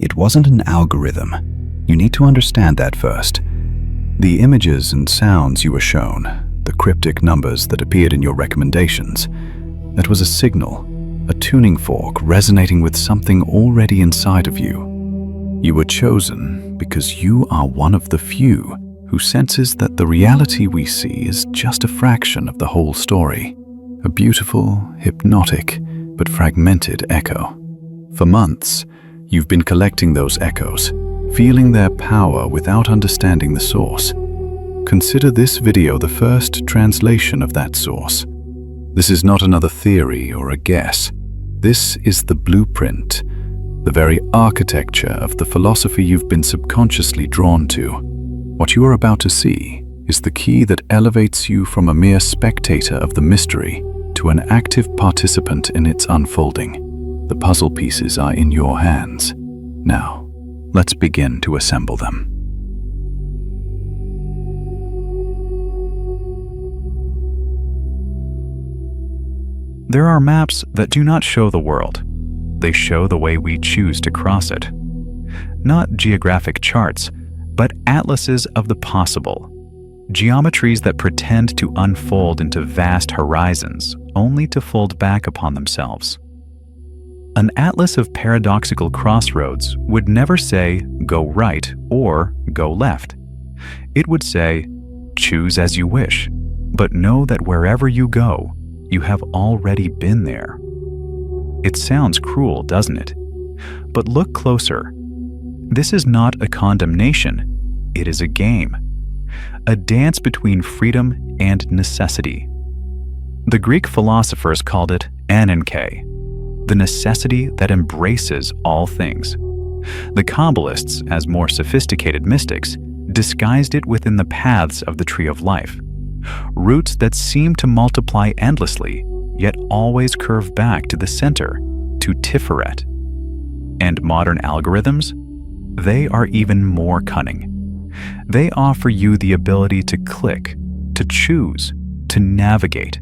It wasn't an algorithm. You need to understand that first. The images and sounds you were shown, the cryptic numbers that appeared in your recommendations, that was a signal, a tuning fork resonating with something already inside of you. You were chosen because you are one of the few who senses that the reality we see is just a fraction of the whole story, a beautiful, hypnotic, but fragmented echo. For months, you've been collecting those echoes, feeling their power without understanding the source. Consider this video the first translation of that source. This is not another theory or a guess. This is the blueprint, the very architecture of the philosophy you've been subconsciously drawn to. What you are about to see is the key that elevates you from a mere spectator of the mystery to an active participant in its unfolding. The puzzle pieces are in your hands. Now, let's begin to assemble them. There are maps that do not show the world. They show the way we choose to cross it. Not geographic charts, but atlases of the possible. Geometries that pretend to unfold into vast horizons, only to fold back upon themselves. An atlas of paradoxical crossroads would never say, go right or go left. It would say, choose as you wish, but know that wherever you go, you have already been there. It sounds cruel, doesn't it? But look closer. This is not a condemnation. It is a game. A dance between freedom and necessity. The Greek philosophers called it ananke, the necessity that embraces all things. The Kabbalists, as more sophisticated mystics, disguised it within the paths of the tree of life. Roots that seem to multiply endlessly, yet always curve back to the center, to Tiferet. And modern algorithms? They are even more cunning. They offer you the ability to click, to choose, to navigate,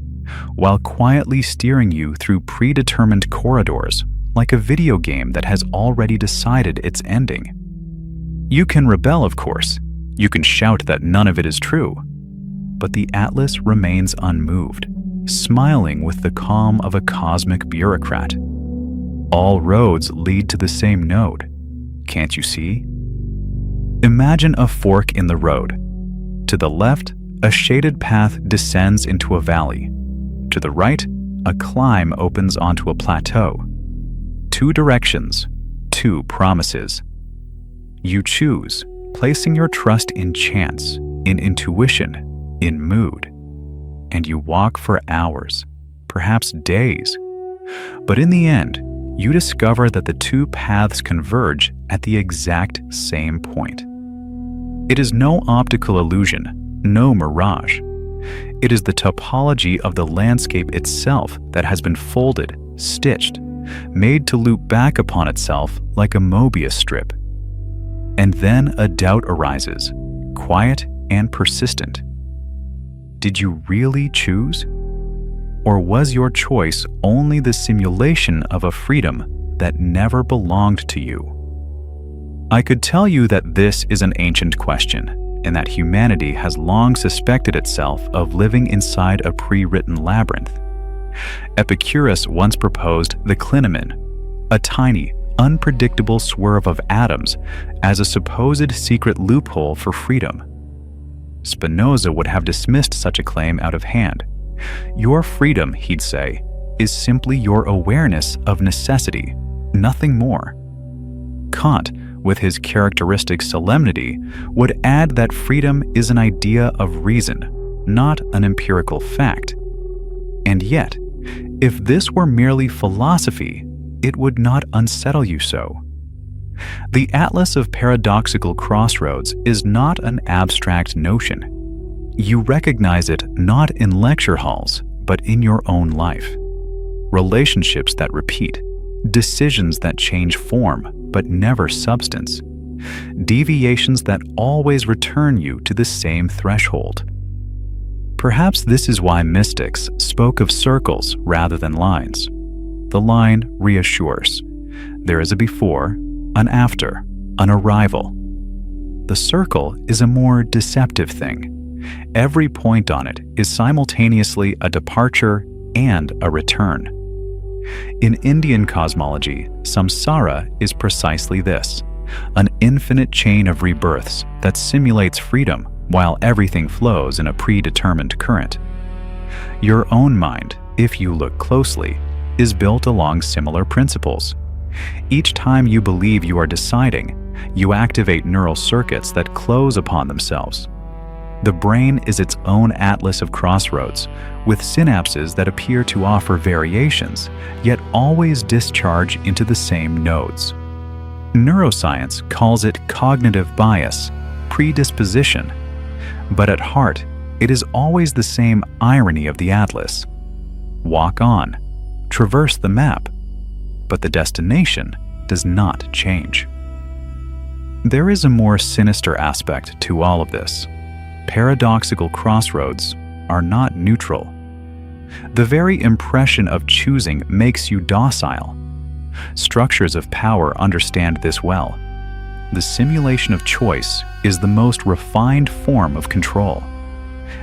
while quietly steering you through predetermined corridors, like a video game that has already decided its ending. You can rebel, of course. You can shout that none of it is true. But the atlas remains unmoved, smiling with the calm of a cosmic bureaucrat. All roads lead to the same node. Can't you see? Imagine a fork in the road. To the left, a shaded path descends into a valley. To the right, a climb opens onto a plateau. Two directions, two promises. You choose, placing your trust in chance, in intuition, in mood. And you walk for hours, perhaps days. But in the end, you discover that the two paths converge at the exact same point. It is no optical illusion, no mirage. It is the topology of the landscape itself that has been folded, stitched, made to loop back upon itself like a Mobius strip. And then a doubt arises, quiet and persistent. Did you really choose? Or was your choice only the simulation of a freedom that never belonged to you? I could tell you that this is an ancient question, and that humanity has long suspected itself of living inside a pre-written labyrinth. Epicurus once proposed the clinamen, a tiny, unpredictable swerve of atoms, as a supposed secret loophole for freedom. Spinoza would have dismissed such a claim out of hand. Your freedom, he'd say, is simply your awareness of necessity, nothing more. Kant, with his characteristic solemnity, would add that freedom is an idea of reason, not an empirical fact. And yet, if this were merely philosophy, it would not unsettle you so. The Atlas of Paradoxical Crossroads is not an abstract notion. You recognize it not in lecture halls, but in your own life. Relationships that repeat, decisions that change form, but never substance. Deviations that always return you to the same threshold. Perhaps this is why mystics spoke of circles rather than lines. The line reassures. There is a before, an after, an arrival. The circle is a more deceptive thing. Every point on it is simultaneously a departure and a return. In Indian cosmology, samsara is precisely this, an infinite chain of rebirths that simulates freedom while everything flows in a predetermined current. Your own mind, if you look closely, is built along similar principles. Each time you believe you are deciding, you activate neural circuits that close upon themselves. The brain is its own atlas of crossroads, with synapses that appear to offer variations, yet always discharge into the same nodes. Neuroscience calls it cognitive bias, predisposition, but at heart, it is always the same irony of the atlas. Walk on, traverse the map, but the destination does not change. There is a more sinister aspect to all of this. Paradoxical crossroads are not neutral. The very impression of choosing makes you docile. Structures of power understand this well. The simulation of choice is the most refined form of control.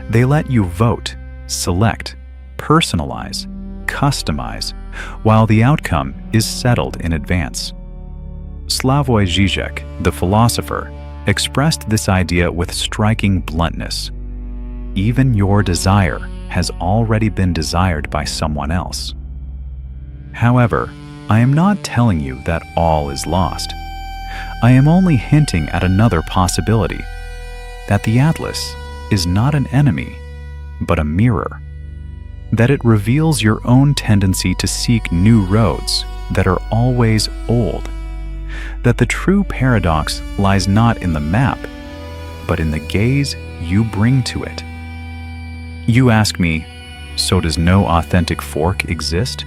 They let you vote, select, personalize, customize, while the outcome is settled in advance. Slavoj Žižek, the philosopher, expressed this idea with striking bluntness. Even your desire has already been desired by someone else. However, I am not telling you that all is lost. I am only hinting at another possibility, that the atlas is not an enemy, but a mirror. That it reveals your own tendency to seek new roads that are always old. That the true paradox lies not in the map, but in the gaze you bring to it. You ask me, so does no authentic fork exist?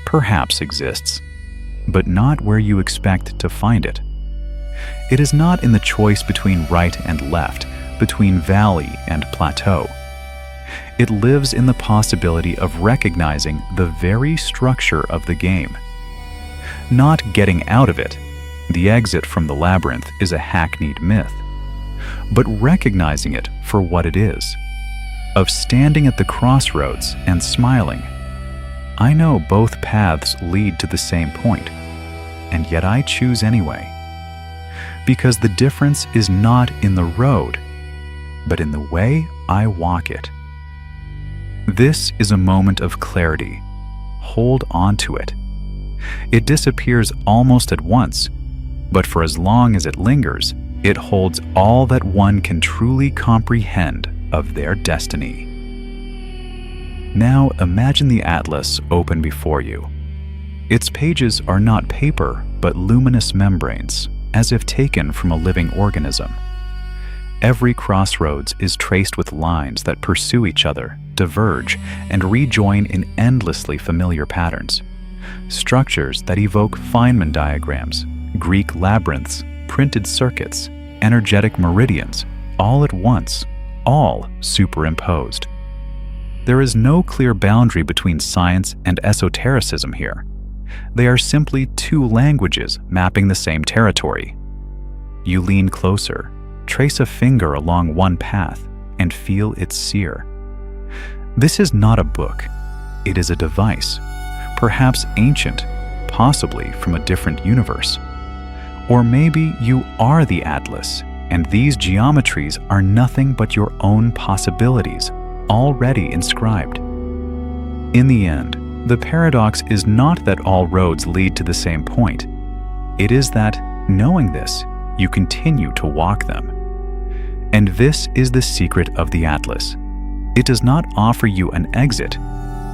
Perhaps exists, but not where you expect to find it. It is not in the choice between right and left, between valley and plateau. It lives in the possibility of recognizing the very structure of the game. Not getting out of it, the exit from the labyrinth is a hackneyed myth, but recognizing it for what it is, of standing at the crossroads and smiling. I know both paths lead to the same point, and yet I choose anyway, because the difference is not in the road, but in the way I walk it. This is a moment of clarity. Hold on to it. It disappears almost at once, but for as long as it lingers, it holds all that one can truly comprehend of their destiny. Now imagine the atlas open before you. Its pages are not paper, but luminous membranes, as if taken from a living organism. Every crossroads is traced with lines that pursue each other, diverge, and rejoin in endlessly familiar patterns. Structures that evoke Feynman diagrams, Greek labyrinths, printed circuits, energetic meridians, all at once, all superimposed. There is no clear boundary between science and esotericism here. They are simply two languages mapping the same territory. You lean closer, trace a finger along one path, and feel it sear. This is not a book. It is a device, perhaps ancient, possibly from a different universe. Or maybe you are the atlas, and these geometries are nothing but your own possibilities, already inscribed. In the end, the paradox is not that all roads lead to the same point. It is that, knowing this, you continue to walk them. And this is the secret of the atlas. It does not offer you an exit,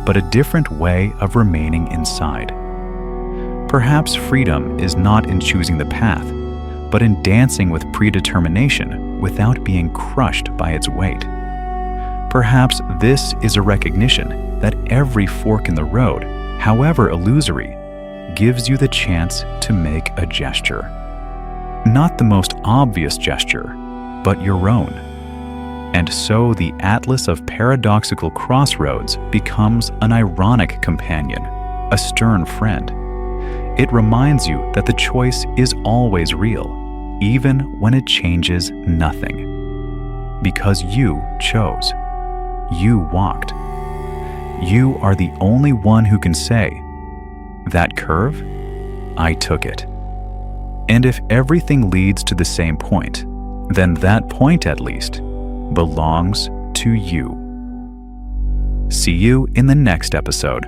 but a different way of remaining inside. Perhaps freedom is not in choosing the path, but in dancing with predetermination without being crushed by its weight. Perhaps this is a recognition that every fork in the road, however illusory, gives you the chance to make a gesture. Not the most obvious gesture, but your own. And so the atlas of paradoxical crossroads becomes an ironic companion, a stern friend. It reminds you that the choice is always real, even when it changes nothing. Because you chose. You walked. You are the only one who can say, "That curve? I took it." And if everything leads to the same point, then that point at least belongs to you. See you in the next episode.